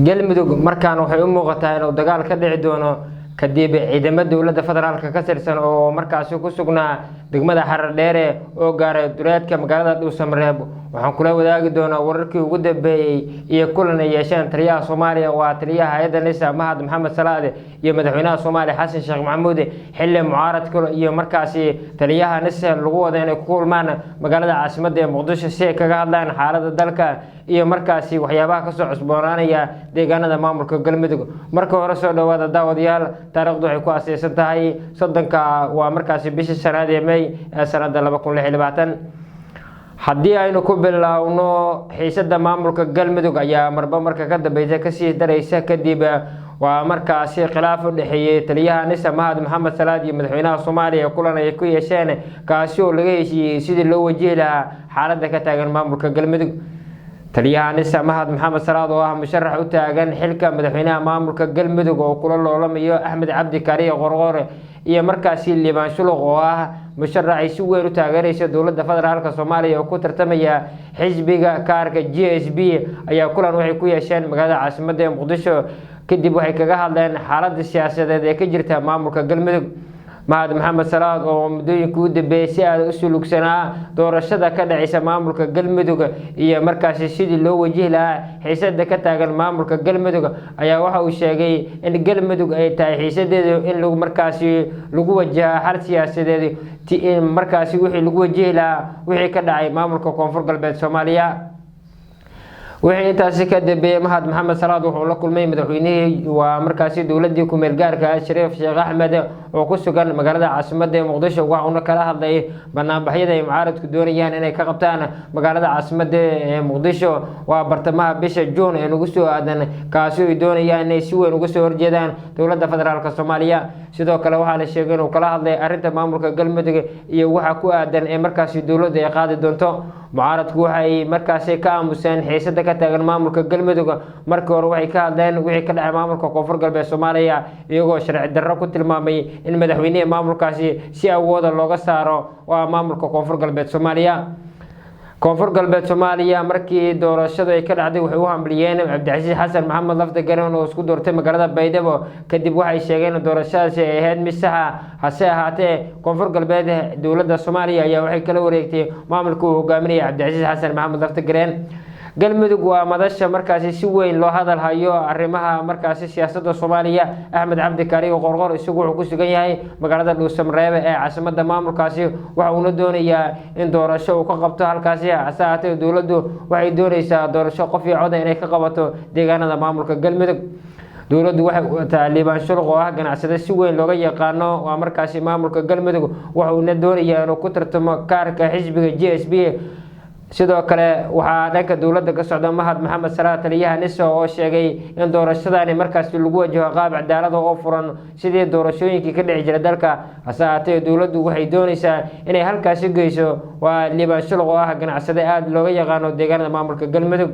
galmudug markaan waxay u muuqataa inuu dagaal ka dhici doono kadib ciidamada dowladda federaalka ka tirsan oo markaasi ku sugnaa degmada Xarar Dheere oo gaaray duleedka magaalada Dhuusamareeb. waxaan kula wadaagi doonaa wararkii ugu dambeeyay iyo kulan ay yeesheen taliyaha Soomaaliya oo taliyaha hay'adda NISA Mahad Maxamed Salaade iyo madaxweynaha Soomaaliya Xasan Sheekh Maxamuud xilli mucaaradka iyo markaasi taliyaha NISA lagu wada inay ku kulmaan magaalada caasimadda Muqdisho si ay kaga hadlaan xaaladda dalka iyo markaasi waxyaabaha ka soo cusboonaanaya deegaanada maamulka Galmudug. marka hore soo dhawaada daawadayaal, taariikhdu waxay ku aasaysan tahay 30 waa markaasi bishii shanaad ee May ee sanadda 2026. haddii aynu ku bilaawno xiisadda maamulka Galmudug ayaa marka ka dambeysay ka sii daraysa kadib waa markaasi khilaaf u dhaxeeyay taliyaha NISA Mahad Maxamed Salaade iyo madaxweynaha Soomaaliya kulan ay ku yeesheen kaasi oo laga heshiiyay sidii loo wajihi lahaa xaaladda ka taagan maamulka Galmudug. taliyaha NISA Mahad Maxamed Salaade oo musharax u taagan xilka madaxweynaha maamulka Galmudug oo kula loolamayo Axmed Cabdi Kaariye Qorqore iyo markaasi Liibaan Shuluq oo musharax ay si weyn u taageeraysa dowladda federaalka Soomaaliya oo ku tartamaya xisbiga kaarka GSB ayaa kulan waxay ku yeesheen magaalada caasimadda Muqdisho. kadib waxay kaga hadleen xaaladda siyaasadeed ee ka jirta maamulka Galmudug. Mahad Maxamed Salaade oo muddooyinkii u dambeeyay si aad u sulugsanaa doorashada ka dhacaysa maamulka Galmudug iyo markaasi sidii loo wajihi lahaa xiisadda ka taagan maamulka Galmudug ayaa waxa uu sheegay in Galmudug ay tahay xiisadeedu in lagu markaasi lagu wajaho xal siyaasadeed markaasi wixii lagu wajihi lahaa wixii ka dhacay maamulka Koonfur Galbeed Soomaaliya. wixii intaasi ka dambeeyay Mahad Maxamed Salaade wuxuu la kulmay madaxweynihii waa markaasi dowladii ku meel gaarka Shariif Sheekh Axmed oo ku sugan magaalada caasimadda Muqdisho. waxaana kala hadlay barnaamijyada ay mucaaradku doonayaan inay ka qabtaan magaalada caasimadda ee Muqdisho waa bartamaha bisha June ee ugu soo aadan, kaasi ay doonayaan inay si weyn uga soo horjeedaan dowladda federaalka Soomaaliya. sidoo kale waxaa la sheegay inuu kala hadlay arrinta maamulka Galmudug iyo waxa ku aadan ee markaasi dowladda ay qaadi doonto. mucaaradku waxay markaasi ka aamuseen xiisadda ka taagan maamulka Galmudug. markii hore waxay ka hadleen wixii ka dhacay maamulka Koonfur Galbeed Soomaaliya iyagoo sharci darro ku tilmaamay in madaxweynaha maamulkaasi si awood looga saaro waa maamulka Koonfur Galbeed Soomaaliya. Koonfur Galbeed Soomaaliya markii doorashadu ay ka dhacday waxay u hambaliyeen Cabdicasiis Xasan Maxamed Laftagareen oo isku doortay magaalada Baydhabo. kadib waxay sheegeen in doorashadaasi ay ahayd mid sax ah. hase ahaatee Koonfur Galbeed dowladda Soomaaliya ayaa waxay kala wareegtay maamulka uu hogaaminayay Cabdicasiis Xasan Maxamed Laftagareen. Galmudug waa madasha markaasi si weyn loo hadal hayo arrimaha markaasi siyaasadda Soomaaliya. Axmed Cabdi Kaariye Qorqore isagu wuxuu ku sugan yahay magaalada Dhuusamareeb ee caasimadda maamulkaasi. waxa uu doonaya in doorasho uu ka qabto halkaasi. hase ahaatee dowladdu waxay doonaysaa doorasho qof iyo cod inay ka qabato deegaanada maamulka Galmudug. dowladdu waxay wataa Liibaan Shuluq oo ganacsade si weyn looga yaqaano waa markaasi maamulka Galmudug. waxa uu doonaya inuu ku tartamo kaarka xisbiga GSB. sidoo kale waxaa dhanka dowladda ka socda Mahad Maxamed Salaade taliyaha NISA oo sheegay in doorashadani markaasi lagu wajaho qaab cadaalad oo furan sidii doorashooyinkii ka dhici jiray dalka. hase ahaatee dowladdu waxay doonaysaa inay halkaasi geyso waa Liibaan Shuluq oo ganacsade aad looga yaqaano deegaanada maamulka Galmudug.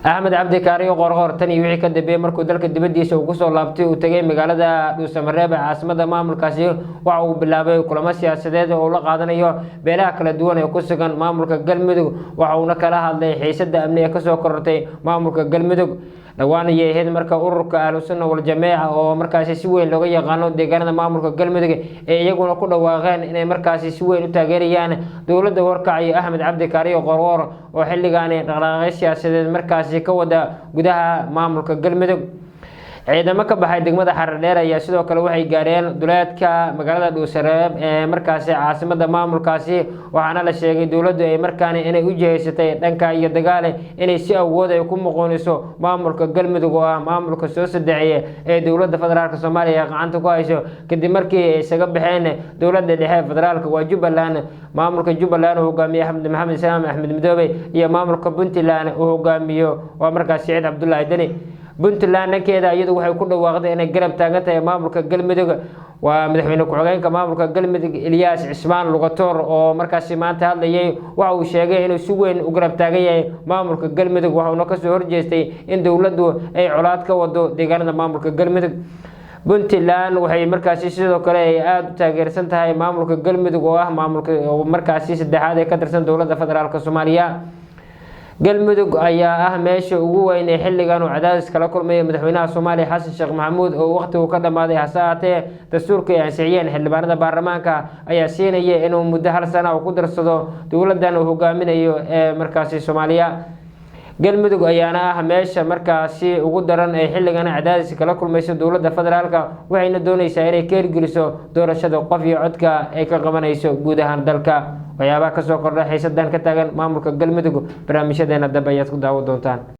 Axmed Cabdi Kaariye Qorqore tan iyo wixii ka dambeeyay markuu dalka dibadiisa uu ku soo laabtay uu tagay magaalada Dhuusamareeb ee caasimadda maamulkaasi. waxa uu bilaabay kulamo siyaasadeed oo la qaadanayo beelaha kala duwan ee ku sugan maamulka Galmudug. waxa uu kala hadlay xiisadda amni ee ka soo korortay maamulka Galmudug. dhawaan ayay ahayd marka ururka Ahlusunna wal Jameeca oo markaasi si weyn looga yaqaano deegaanada maamulka Galmudug ee iyaguna ku dhawaaqeen inay markaasi si weyn u taageerayaan dowladda warkacaya Axmed Cabdi Kaariye Qorqore oo xilligan dhaqdhaqaaqyo siyaasadeed markaasi ka wada gudaha maamulka Galmudug. ciidamo ka baxay degmada Xarar Dheere ayaa sidoo kale waxay gaareen duleedka magaalada Dhuusamareeb ee markaasi caasimadda maamulkaasi. waxaana la sheegay dowladdu ay markaani inay u jihaysatay dhanka iyo dagaal inay si awood ay ku muqooniso maamulka Galmudug oo maamulka soo sadeeyay ee dowladda federaalka Soomaaliya gacanta ku hayso kadib markii ay isaga baxeen dowladda dhexe federaalka waa Jubbaland. maamulka Jubbaland oo hogaamiye Axmed Maxamed Salaam Axmed Midoobe iyo maamulka Puntland oo hogaamiyo waa markaasi Saciid Cabdullaahi Dani. Puntland dhankeeda iyadu waxay ku dhawaaqday inay garab taagan tahay maamulka Galmudug. waa madaxweyne ku-xigeenka maamulka Galmudug Ilyas Cismaan Lugator oo markaasi maanta hadlayay. waxa uu sheegay inuu si weyn u garab taagan yahay maamulka Galmudug. waxaana ka soo horjeestay in dowladdu ay colaad ka wado deegaanada maamulka Galmudug. Puntland waxay markaasi sidoo kale ay aad u taageersan tahay maamulka Galmudug oo maamulka markaasi saddexaad ee ka tirsan dowladda federaalka Soomaaliya. galmudug ayaa ah meesha ugu weyn ee xilligan uu cadaadis kala kulmay madaxweynaha Soomaaliya Xasan Sheekh Maxamuud oo waqtigu ka dhamaaday hasaatee dastuurka ay ansixiyeen xildhibaanada baarlamaanka ayaa siinaya inuu muddo hal sano ku darsado dowladdan uu hogaaminayo ee markaasi Soomaaliya galmudug ayaana ah meesha markaasi ugu daran ee xilligan cadaadis kala kulmayso dowladda federaalka waxayna doonaysaa inay ka hirgeliso doorashada qof iyo codka ay ka qabanayso guud ahaan dalka waxyaabaha ka soo kordhay xiisadan ka taagan maamulka galmudug barnaamijyadeena dambe ayaad ku daawan doontaan.